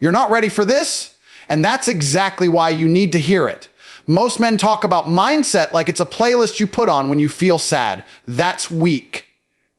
You're not ready for this? And that's exactly why you need to hear it. Most men talk about mindset like it's a playlist you put on when you feel sad. That's weak.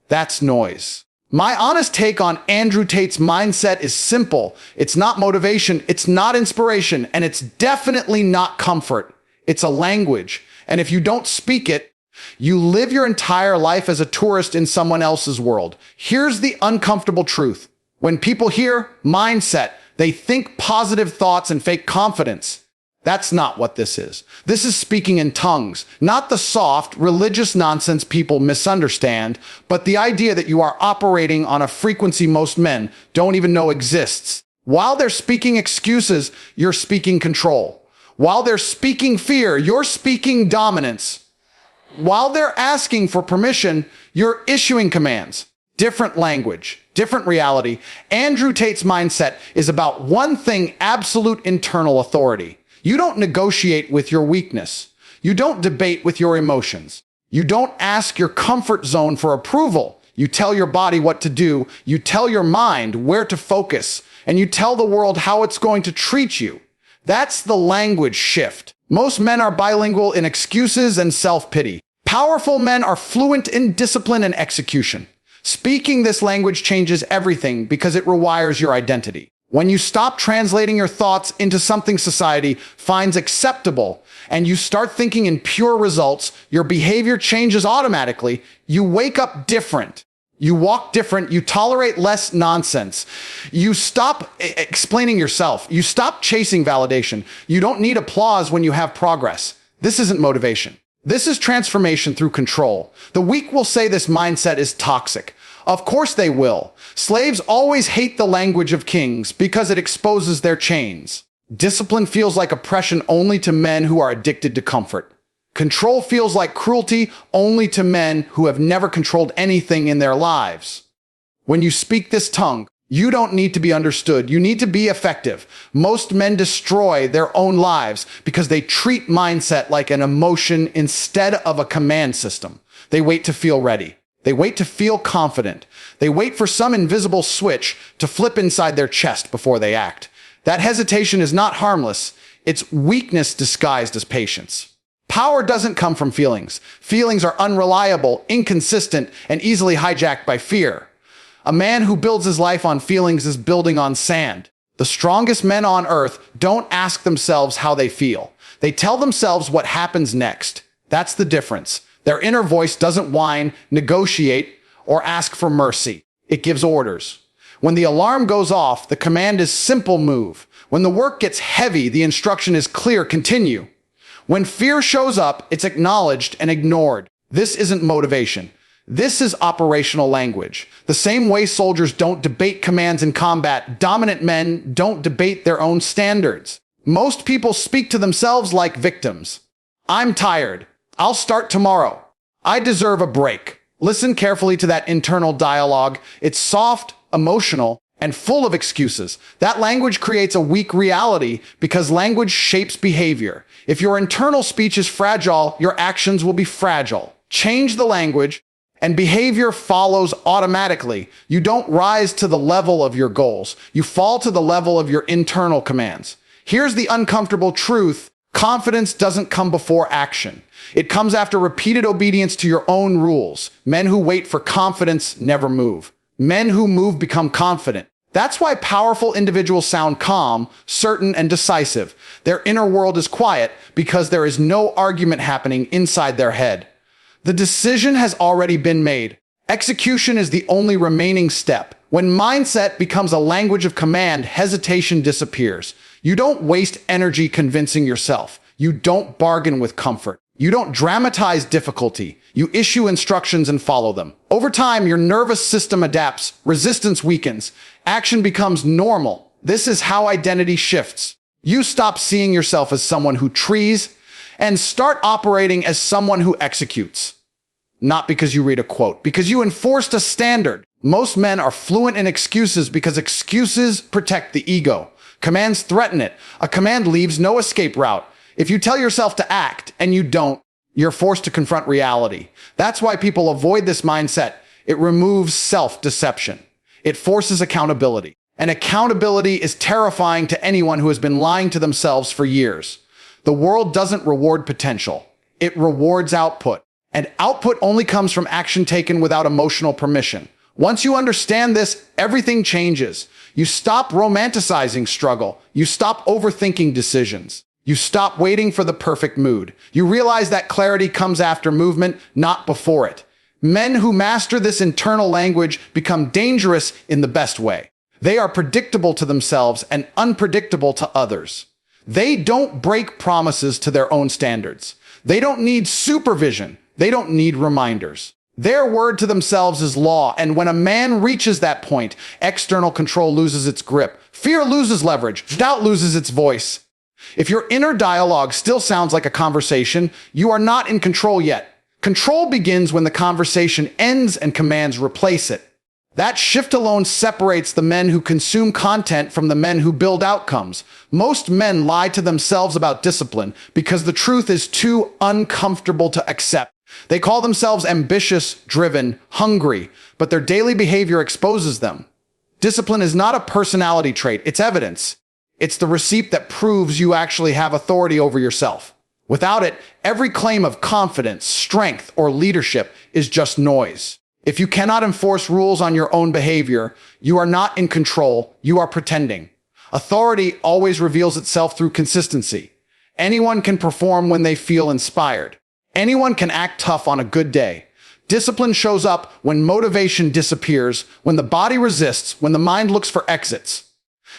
That's noise. My honest take on Andrew Tate's mindset is simple. It's not motivation, it's not inspiration, and it's definitely not comfort. It's a language. And if you don't speak it, you live your entire life as a tourist in someone else's world. Here's the uncomfortable truth. When people hear mindset, they think positive thoughts and fake confidence. That's not what this is. This is speaking in tongues, not the soft, religious nonsense people misunderstand, but the idea that you are operating on a frequency most men don't even know exists. While they're speaking excuses, you're speaking control. While they're speaking fear, you're speaking dominance. While they're asking for permission, you're issuing commands. Different language, different reality. Andrew Tate's mindset is about one thing: absolute internal authority. You don't negotiate with your weakness. You don't debate with your emotions. You don't ask your comfort zone for approval. You tell your body what to do. You tell your mind where to focus. And you tell the world how it's going to treat you. That's the language shift. Most men are bilingual in excuses and self-pity. Powerful men are fluent in discipline and execution. Speaking this language changes everything because it rewires your identity. When you stop translating your thoughts into something society finds acceptable and you start thinking in pure results, your behavior changes automatically. You wake up different. You walk different. You tolerate less nonsense. You stop explaining yourself. You stop chasing validation. You don't need applause when you have progress. This isn't motivation. This is transformation through control. The weak will say this mindset is toxic. Of course they will. Slaves always hate the language of kings because it exposes their chains. Discipline feels like oppression only to men who are addicted to comfort. Control feels like cruelty only to men who have never controlled anything in their lives. When you speak this tongue, you don't need to be understood. You need to be effective. Most men destroy their own lives because they treat mindset like an emotion instead of a command system. They wait to feel ready. They wait to feel confident. They wait for some invisible switch to flip inside their chest before they act. That hesitation is not harmless. It's weakness disguised as patience. Power doesn't come from feelings. Feelings are unreliable, inconsistent, and easily hijacked by fear. A man who builds his life on feelings is building on sand. The strongest men on earth don't ask themselves how they feel. They tell themselves what happens next. That's the difference. Their inner voice doesn't whine, negotiate, or ask for mercy. It gives orders. When the alarm goes off, the command is simple: move. When the work gets heavy, the instruction is clear: continue. When fear shows up, it's acknowledged and ignored. This isn't motivation. This is operational language. The same way soldiers don't debate commands in combat, dominant men don't debate their own standards. Most people speak to themselves like victims. I'm tired. I'll start tomorrow. I deserve a break. Listen carefully to that internal dialogue. It's soft, emotional, and full of excuses. That language creates a weak reality because language shapes behavior. If your internal speech is fragile, your actions will be fragile. Change the language, and behavior follows automatically. You don't rise to the level of your goals. You fall to the level of your internal commands. Here's the uncomfortable truth. Confidence doesn't come before action. It comes after repeated obedience to your own rules. Men who wait for confidence never move. Men who move become confident. That's why powerful individuals sound calm, certain, and decisive. Their inner world is quiet because there is no argument happening inside their head. The decision has already been made. Execution is the only remaining step. When mindset becomes a language of command, hesitation disappears. You don't waste energy convincing yourself. You don't bargain with comfort. You don't dramatize difficulty. You issue instructions and follow them. Over time, your nervous system adapts, resistance weakens, action becomes normal. This is how identity shifts. You stop seeing yourself as someone who trees and start operating as someone who executes. Not because you read a quote, because you enforced a standard. Most men are fluent in excuses because excuses protect the ego. Commands threaten it. A command leaves no escape route. If you tell yourself to act and you don't, you're forced to confront reality. That's why people avoid this mindset. It removes self-deception. It forces accountability. And accountability is terrifying to anyone who has been lying to themselves for years. The world doesn't reward potential. It rewards output. And output only comes from action taken without emotional permission. Once you understand this, everything changes. You stop romanticizing struggle. You stop overthinking decisions. You stop waiting for the perfect mood. You realize that clarity comes after movement, not before it. Men who master this internal language become dangerous in the best way. They are predictable to themselves and unpredictable to others. They don't break promises to their own standards. They don't need supervision. They don't need reminders. Their word to themselves is law, and when a man reaches that point, external control loses its grip, fear loses leverage, doubt loses its voice. If your inner dialogue still sounds like a conversation, you are not in control yet. Control begins when the conversation ends and commands replace it. That shift alone separates the men who consume content from the men who build outcomes. Most men lie to themselves about discipline because the truth is too uncomfortable to accept. They call themselves ambitious, driven, hungry, but their daily behavior exposes them. Discipline is not a personality trait, it's evidence. It's the receipt that proves you actually have authority over yourself. Without it, every claim of confidence, strength, or leadership is just noise. If you cannot enforce rules on your own behavior, you are not in control, you are pretending. Authority always reveals itself through consistency. Anyone can perform when they feel inspired. Anyone can act tough on a good day. Discipline shows up when motivation disappears, when the body resists, when the mind looks for exits.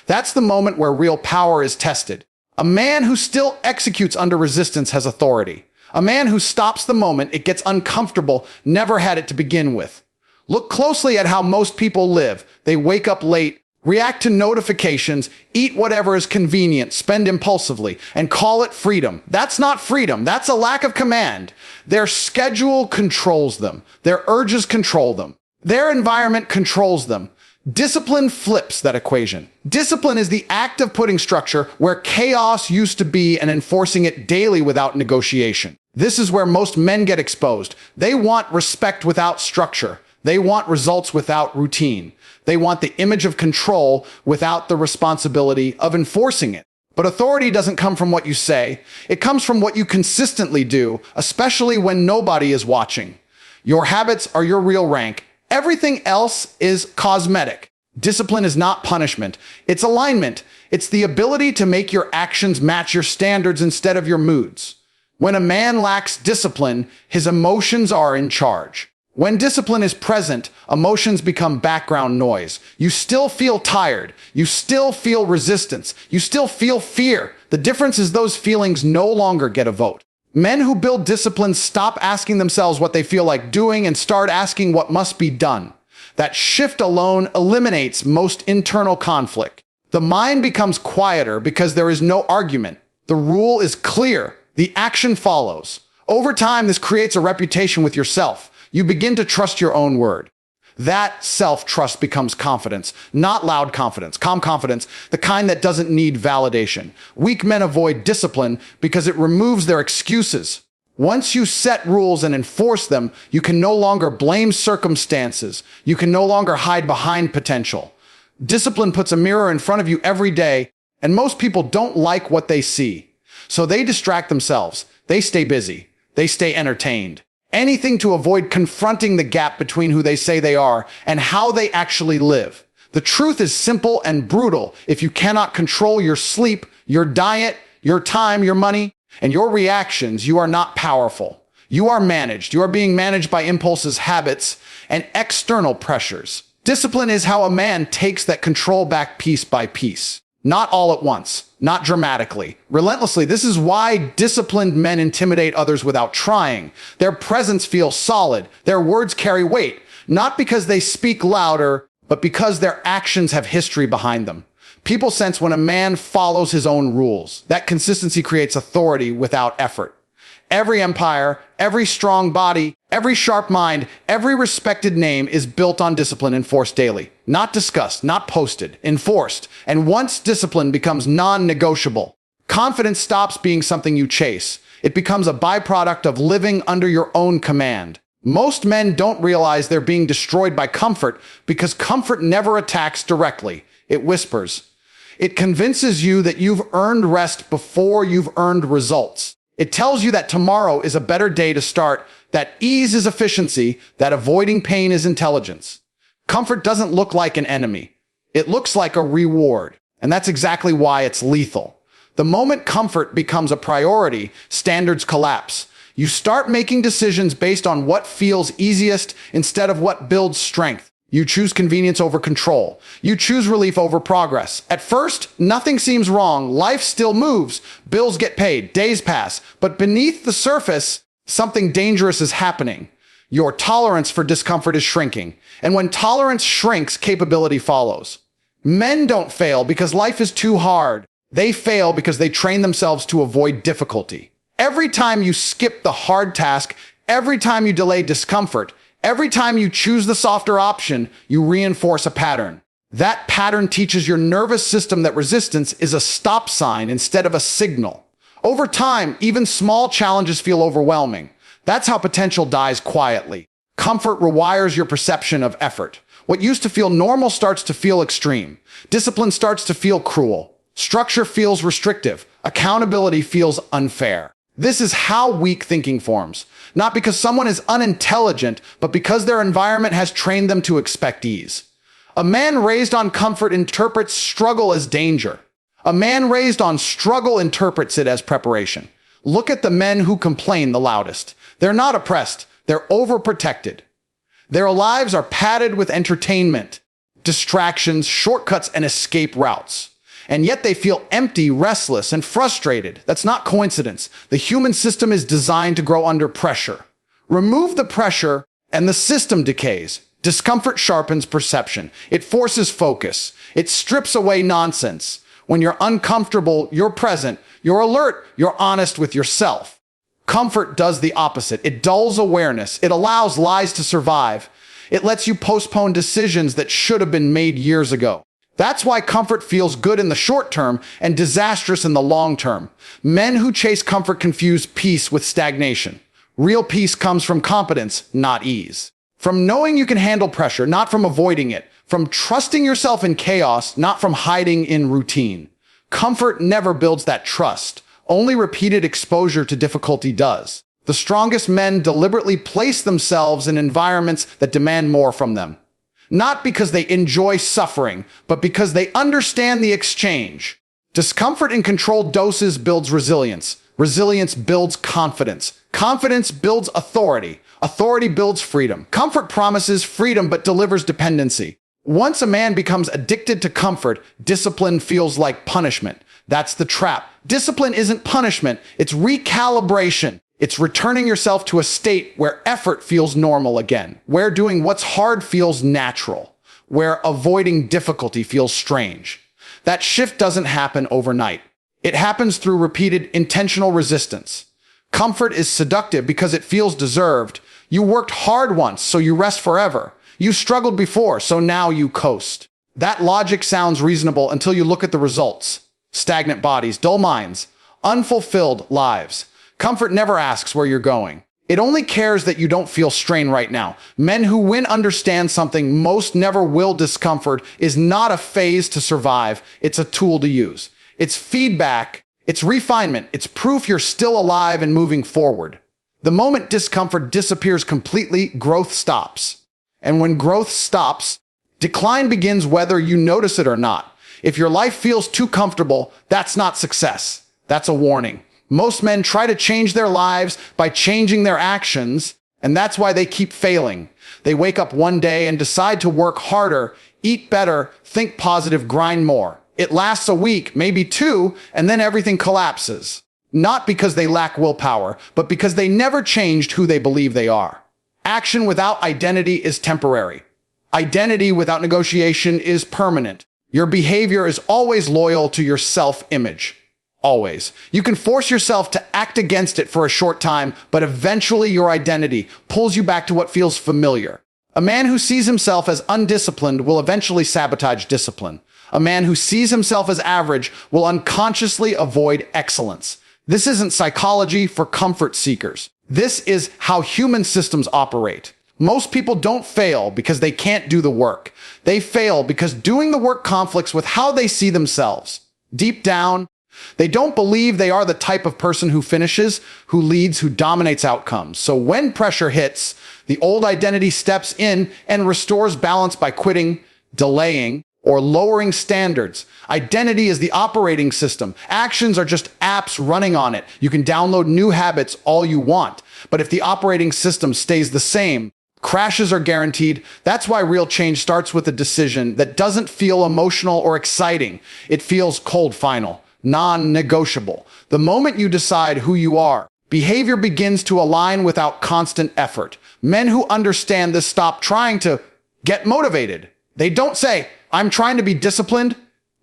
That's the moment where real power is tested. A man who still executes under resistance has authority. A man who stops the moment it gets uncomfortable never had it to begin with. Look closely at how most people live. They wake up late, react to notifications, eat whatever is convenient, spend impulsively, and call it freedom. That's not freedom. That's a lack of command. Their schedule controls them. Their urges control them. Their environment controls them. Discipline flips that equation. Discipline is the act of putting structure where chaos used to be and enforcing it daily without negotiation. This is where most men get exposed. They want respect without structure. They want results without routine. They want the image of control without the responsibility of enforcing it. But authority doesn't come from what you say. It comes from what you consistently do, especially when nobody is watching. Your habits are your real rank. Everything else is cosmetic. Discipline is not punishment. It's alignment. It's the ability to make your actions match your standards instead of your moods. When a man lacks discipline, his emotions are in charge. When discipline is present, emotions become background noise. You still feel tired. You still feel resistance. You still feel fear. The difference is those feelings no longer get a vote. Men who build discipline stop asking themselves what they feel like doing and start asking what must be done. That shift alone eliminates most internal conflict. The mind becomes quieter because there is no argument. The rule is clear. The action follows. Over time, this creates a reputation with yourself. You begin to trust your own word. That self-trust becomes confidence, not loud confidence, calm confidence, the kind that doesn't need validation. Weak men avoid discipline because it removes their excuses. Once you set rules and enforce them, you can no longer blame circumstances. You can no longer hide behind potential. Discipline puts a mirror in front of you every day, and most people don't like what they see. So they distract themselves. They stay busy. They stay entertained. Anything to avoid confronting the gap between who they say they are and how they actually live. The truth is simple and brutal. If you cannot control your sleep, your diet, your time, your money, and your reactions, you are not powerful. You are managed. You are being managed by impulses, habits, and external pressures. Discipline is how a man takes that control back piece by piece. Not all at once, not dramatically, relentlessly. This is why disciplined men intimidate others without trying. Their presence feels solid. Their words carry weight, not because they speak louder, but because their actions have history behind them. People sense when a man follows his own rules. That consistency creates authority without effort. Every empire, every strong body, every sharp mind, every respected name is built on discipline enforced daily. Not discussed, not posted, enforced. And once discipline becomes non-negotiable, confidence stops being something you chase. It becomes a byproduct of living under your own command. Most men don't realize they're being destroyed by comfort because comfort never attacks directly. It whispers. It convinces you that you've earned rest before you've earned results. It tells you that tomorrow is a better day to start, that ease is efficiency, that avoiding pain is intelligence. Comfort doesn't look like an enemy. It looks like a reward. And that's exactly why it's lethal. The moment comfort becomes a priority, standards collapse. You start making decisions based on what feels easiest instead of what builds strength. You choose convenience over control. You choose relief over progress. At first, nothing seems wrong. Life still moves. Bills get paid. Days pass. But beneath the surface, something dangerous is happening. Your tolerance for discomfort is shrinking. And when tolerance shrinks, capability follows. Men don't fail because life is too hard. They fail because they train themselves to avoid difficulty. Every time you skip the hard task, every time you delay discomfort, every time you choose the softer option, you reinforce a pattern. That pattern teaches your nervous system that resistance is a stop sign instead of a signal. Over time, even small challenges feel overwhelming. That's how potential dies quietly. Comfort rewires your perception of effort. What used to feel normal starts to feel extreme. Discipline starts to feel cruel. Structure feels restrictive. Accountability feels unfair. This is how weak thinking forms. Not because someone is unintelligent, but because their environment has trained them to expect ease. A man raised on comfort interprets struggle as danger. A man raised on struggle interprets it as preparation. Look at the men who complain the loudest. They're not oppressed. They're overprotected. Their lives are padded with entertainment, distractions, shortcuts, and escape routes. And yet they feel empty, restless, and frustrated. That's not coincidence. The human system is designed to grow under pressure. Remove the pressure, and the system decays. Discomfort sharpens perception. It forces focus. It strips away nonsense. When you're uncomfortable, you're present. You're alert. You're honest with yourself. Comfort does the opposite. It dulls awareness. It allows lies to survive. It lets you postpone decisions that should have been made years ago. That's why comfort feels good in the short term and disastrous in the long term. Men who chase comfort confuse peace with stagnation. Real peace comes from competence, not ease. From knowing you can handle pressure, not from avoiding it. From trusting yourself in chaos, not from hiding in routine. Comfort never builds that trust. Only repeated exposure to difficulty does. The strongest men deliberately place themselves in environments that demand more from them. Not because they enjoy suffering, but because they understand the exchange. Discomfort in controlled doses builds resilience. Resilience builds confidence. Confidence builds authority. Authority builds freedom. Comfort promises freedom but delivers dependency. Once a man becomes addicted to comfort, discipline feels like punishment. That's the trap. Discipline isn't punishment, it's recalibration. It's returning yourself to a state where effort feels normal again, where doing what's hard feels natural, where avoiding difficulty feels strange. That shift doesn't happen overnight. It happens through repeated intentional resistance. Comfort is seductive because it feels deserved. You worked hard once, so you rest forever. You struggled before, so now you coast. That logic sounds reasonable until you look at the results. Stagnant bodies, dull minds, unfulfilled lives. Comfort never asks where you're going. It only cares that you don't feel strain right now. Men who win understand something most never will. Discomfort is not a phase to survive. It's a tool to use. It's feedback. It's refinement. It's proof you're still alive and moving forward. The moment discomfort disappears completely, growth stops. And when growth stops, decline begins whether you notice it or not. If your life feels too comfortable, that's not success. That's a warning. Most men try to change their lives by changing their actions, and that's why they keep failing. They wake up one day and decide to work harder, eat better, think positive, grind more. It lasts a week, maybe two, and then everything collapses. Not because they lack willpower, but because they never changed who they believe they are. Action without identity is temporary. Identity without negotiation is permanent. Your behavior is always loyal to your self-image. Always. You can force yourself to act against it for a short time, but eventually your identity pulls you back to what feels familiar. A man who sees himself as undisciplined will eventually sabotage discipline. A man who sees himself as average will unconsciously avoid excellence. This isn't psychology for comfort seekers. This is how human systems operate. Most people don't fail because they can't do the work. They fail because doing the work conflicts with how they see themselves. Deep down, they don't believe they are the type of person who finishes, who leads, who dominates outcomes. So when pressure hits, the old identity steps in and restores balance by quitting, delaying, or lowering standards. Identity is the operating system. Actions are just apps running on it. You can download new habits all you want. But if the operating system stays the same, crashes are guaranteed. That's why real change starts with a decision that doesn't feel emotional or exciting. It feels cold, final, non-negotiable. The moment you decide who you are, behavior begins to align without constant effort. Men who understand this stop trying to get motivated. They don't say, I'm trying to be disciplined.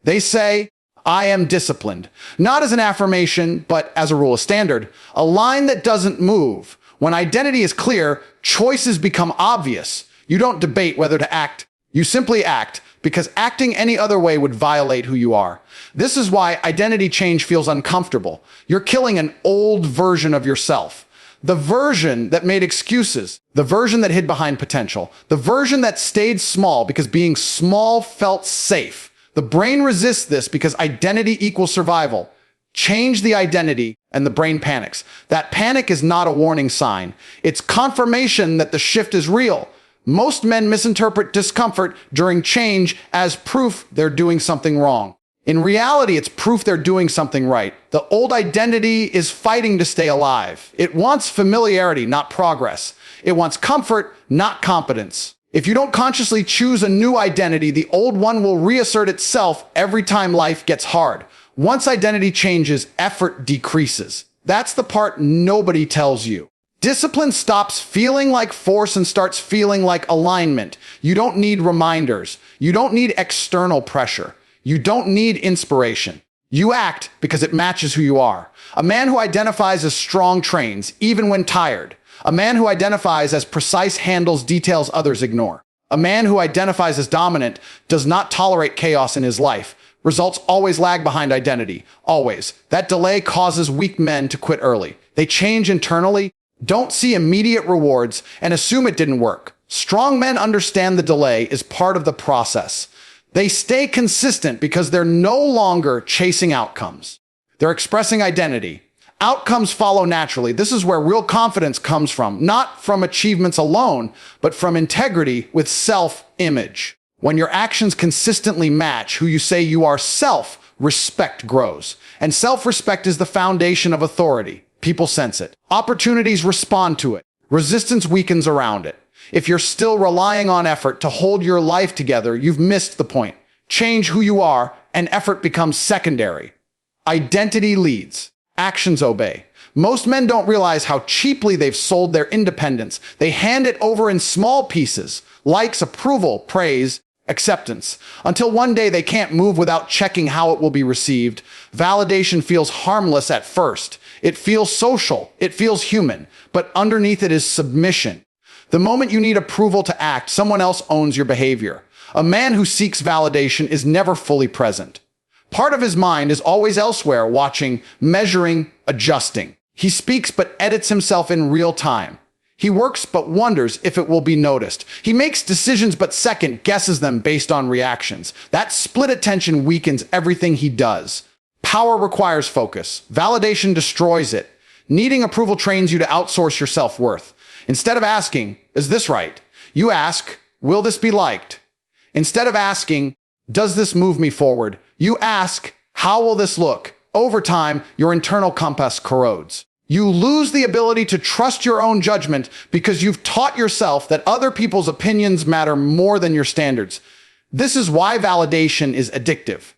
They say, I am disciplined. Not as an affirmation, but as a rule of standard. A line that doesn't move. When identity is clear, choices become obvious. You don't debate whether to act. You simply act, because acting any other way would violate who you are. This is why identity change feels uncomfortable. You're killing an old version of yourself. The version that made excuses, the version that hid behind potential, the version that stayed small because being small felt safe. The brain resists this because identity equals survival. Change the identity and the brain panics. That panic is not a warning sign. It's confirmation that the shift is real. Most men misinterpret discomfort during change as proof they're doing something wrong. In reality, it's proof they're doing something right. The old identity is fighting to stay alive. It wants familiarity, not progress. It wants comfort, not competence. If you don't consciously choose a new identity, the old one will reassert itself every time life gets hard. Once identity changes, effort decreases. That's the part nobody tells you. Discipline stops feeling like force and starts feeling like alignment. You don't need reminders. You don't need external pressure. You don't need inspiration. You act because it matches who you are. A man who identifies as strong trains, even when tired. A man who identifies as precise handles details others ignore. A man who identifies as dominant does not tolerate chaos in his life. Results always lag behind identity. Always. That delay causes weak men to quit early. They change internally, don't see immediate rewards, and assume it didn't work. Strong men understand the delay is part of the process. They stay consistent because they're no longer chasing outcomes. They're expressing identity. Outcomes follow naturally. This is where real confidence comes from, not from achievements alone, but from integrity with self-image. When your actions consistently match who you say you are, self-respect grows. And self-respect is the foundation of authority. People sense it. Opportunities respond to it. Resistance weakens around it. If you're still relying on effort to hold your life together, you've missed the point. Change who you are, and effort becomes secondary. Identity leads. Actions obey. Most men don't realize how cheaply they've sold their independence. They hand it over in small pieces. Likes, approval, praise, acceptance. Until one day they can't move without checking how it will be received. Validation feels harmless at first. It feels social. It feels human. But underneath it is submission. The moment you need approval to act, someone else owns your behavior. A man who seeks validation is never fully present. Part of his mind is always elsewhere, watching, measuring, adjusting. He speaks but edits himself in real time. He works but wonders if it will be noticed. He makes decisions but second guesses them based on reactions. That split attention weakens everything he does. Power requires focus. Validation destroys it. Needing approval trains you to outsource your self-worth. Instead of asking, is this right? You ask, will this be liked? Instead of asking, does this move me forward? You ask, how will this look? Over time, your internal compass corrodes. You lose the ability to trust your own judgment because you've taught yourself that other people's opinions matter more than your standards. This is why validation is addictive.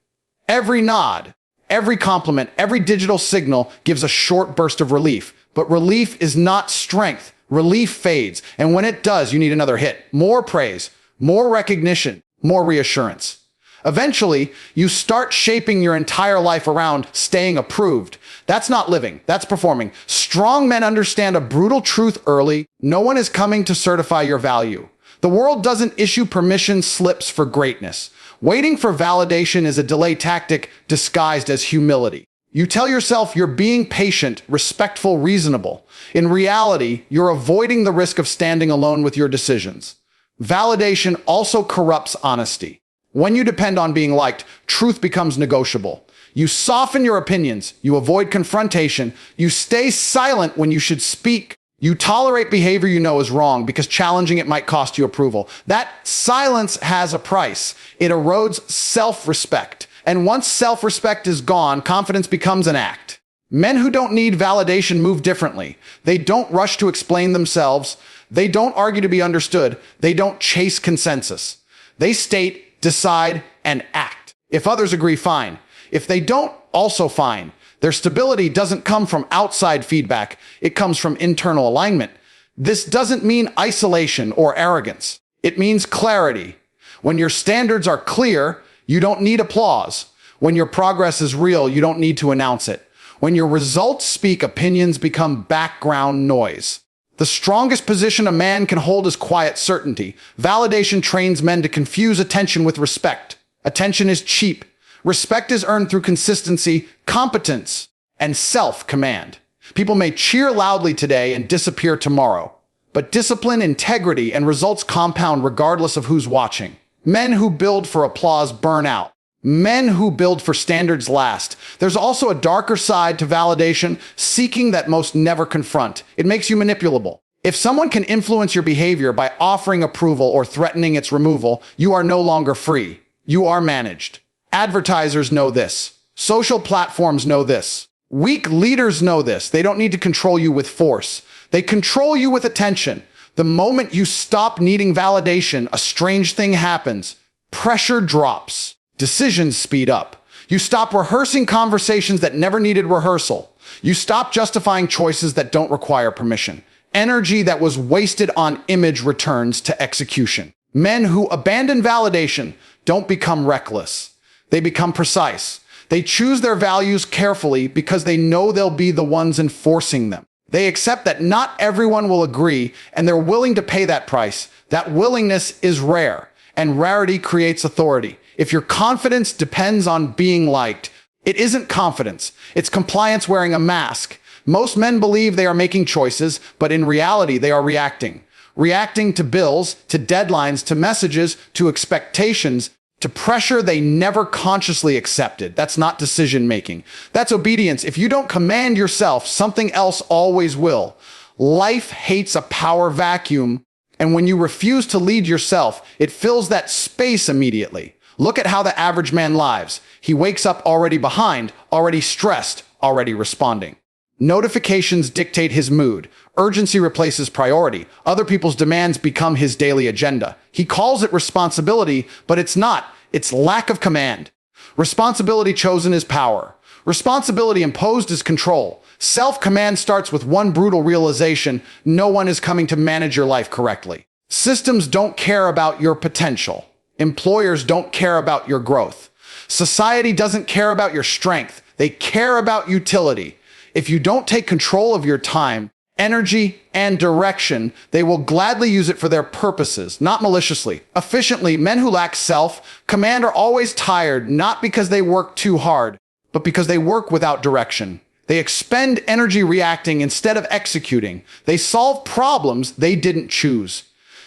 Every nod, every compliment, every digital signal gives a short burst of relief. But relief is not strength. Relief fades, and when it does, you need another hit. More praise, more recognition, more reassurance. Eventually, you start shaping your entire life around staying approved. That's not living, that's performing. Strong men understand a brutal truth early. No one is coming to certify your value. The world doesn't issue permission slips for greatness. Waiting for validation is a delay tactic disguised as humility. You tell yourself you're being patient, respectful, reasonable. In reality, you're avoiding the risk of standing alone with your decisions. Validation also corrupts honesty. When you depend on being liked, truth becomes negotiable. You soften your opinions, you avoid confrontation, you stay silent when you should speak. You tolerate behavior you know is wrong because challenging it might cost you approval. That silence has a price. It erodes self-respect. And once self-respect is gone, confidence becomes an act. Men who don't need validation move differently. They don't rush to explain themselves. They don't argue to be understood. They don't chase consensus. They state, decide, and act. If others agree, fine. If they don't, also fine. Their stability doesn't come from outside feedback. It comes from internal alignment. This doesn't mean isolation or arrogance. It means clarity. When your standards are clear, you don't need applause. When your progress is real, you don't need to announce it. When your results speak, opinions become background noise. The strongest position a man can hold is quiet certainty. Validation trains men to confuse attention with respect. Attention is cheap. Respect is earned through consistency, competence, and self-command. People may cheer loudly today and disappear tomorrow, but discipline, integrity, and results compound regardless of who's watching. Men who build for applause burn out. Men who build for standards last. There's also a darker side to validation, seeking that most never confront. It makes you manipulable. If someone can influence your behavior by offering approval or threatening its removal, you are no longer free. You are managed. Advertisers know this. Social platforms know this. Weak leaders know this. They don't need to control you with force. They control you with attention. The moment you stop needing validation, a strange thing happens. Pressure drops. Decisions speed up. You stop rehearsing conversations that never needed rehearsal. You stop justifying choices that don't require permission. Energy that was wasted on image returns to execution. Men who abandon validation don't become reckless. They become precise. They choose their values carefully because they know they'll be the ones enforcing them. They accept that not everyone will agree, and they're willing to pay that price. That willingness is rare, and rarity creates authority. If your confidence depends on being liked, it isn't confidence. It's compliance wearing a mask. Most men believe they are making choices, but in reality, they are reacting. Reacting to bills, to deadlines, to messages, to expectations, to pressure they never consciously accepted. That's not decision-making. That's obedience. If you don't command yourself, something else always will. Life hates a power vacuum, and when you refuse to lead yourself, it fills that space immediately. Look at how the average man lives. He wakes up already behind, already stressed, already responding. Notifications dictate his mood. Urgency replaces priority. Other people's demands become his daily agenda. He calls it responsibility, but it's not. It's lack of command. Responsibility chosen is power. Responsibility imposed is control. Self-command starts with one brutal realization: no one is coming to manage your life correctly. Systems don't care about your potential. Employers don't care about your growth. Society doesn't care about your strength. They care about utility. If you don't take control of your time, energy, and direction, they will gladly use it for their purposes, not maliciously. Efficiently, men who lack self-command are always tired, not because they work too hard, but because they work without direction. They expend energy reacting instead of executing. They solve problems they didn't choose.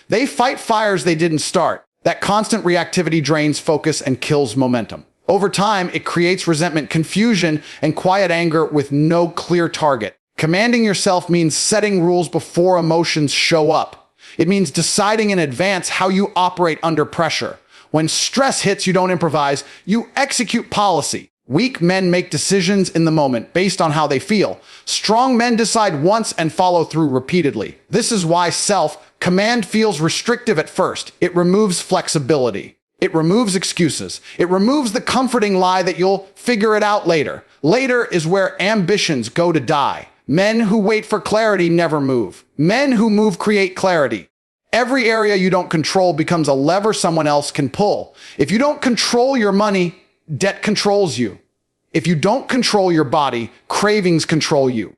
They fight fires they didn't start. That constant reactivity drains focus and kills momentum. Over time, it creates resentment, confusion, and quiet anger with no clear target. Commanding yourself means setting rules before emotions show up. It means deciding in advance how you operate under pressure. When stress hits, you don't improvise, you execute policy. Weak men make decisions in the moment based on how they feel. Strong men decide once and follow through repeatedly. This is why self-command feels restrictive at first. It removes flexibility. It removes excuses. It removes the comforting lie that you'll figure it out later. Later is where ambitions go to die. Men who wait for clarity never move. Men who move create clarity. Every area you don't control becomes a lever someone else can pull. If you don't control your money, debt controls you. If you don't control your body, cravings control you.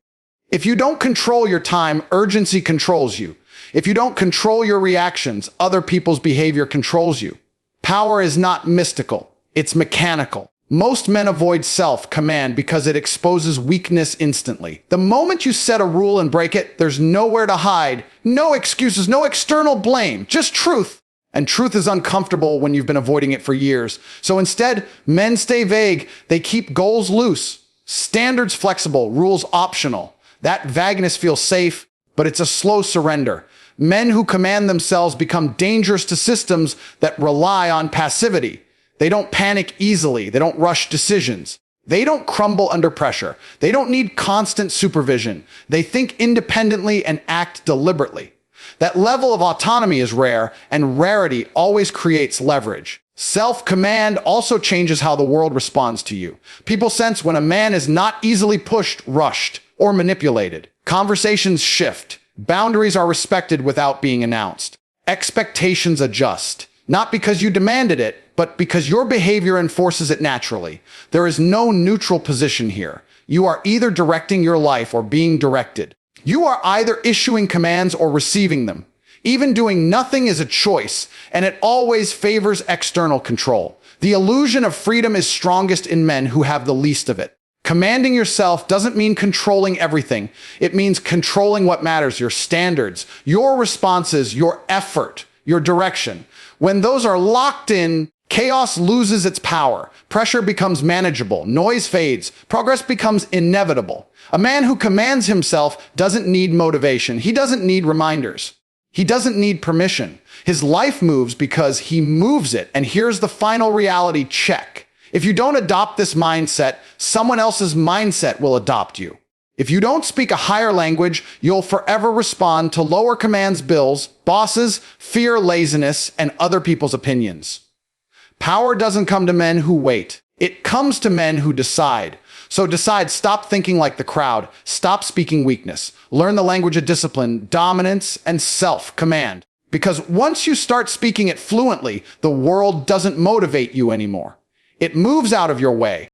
If you don't control your time, urgency controls you. If you don't control your reactions, other people's behavior controls you. Power is not mystical. It's mechanical. Most men avoid self-command because it exposes weakness instantly. The moment you set a rule and break it, there's nowhere to hide, no excuses, no external blame, just truth. And truth is uncomfortable when you've been avoiding it for years. So instead, men stay vague. They keep goals loose, standards flexible, rules optional. That vagueness feels safe, but it's a slow surrender. Men who command themselves become dangerous to systems that rely on passivity. They don't panic easily. They don't rush decisions. They don't crumble under pressure. They don't need constant supervision. They think independently and act deliberately. That level of autonomy is rare, and rarity always creates leverage. Self-command also changes how the world responds to you. People sense when a man is not easily pushed, rushed, or manipulated. Conversations shift. Boundaries are respected without being announced. Expectations adjust. Not because you demanded it, but because your behavior enforces it naturally. There is no neutral position here. You are either directing your life or being directed. You are either issuing commands or receiving them. Even doing nothing is a choice, and it always favors external control. The illusion of freedom is strongest in men who have the least of it. Commanding yourself doesn't mean controlling everything. It means controlling what matters, your standards, your responses, your effort, your direction. When those are locked in, chaos loses its power. Pressure becomes manageable. Noise fades. Progress becomes inevitable. A man who commands himself doesn't need motivation. He doesn't need reminders. He doesn't need permission. His life moves because he moves it. And here's the final reality check. If you don't adopt this mindset, someone else's mindset will adopt you. If you don't speak a higher language, you'll forever respond to lower commands, bills, bosses, fear, laziness, and other people's opinions. Power doesn't come to men who wait. It comes to men who decide. So decide, stop thinking like the crowd. Stop speaking weakness. Learn the language of discipline, dominance, and self-command. Because once you start speaking it fluently, the world doesn't motivate you anymore. It moves out of your way.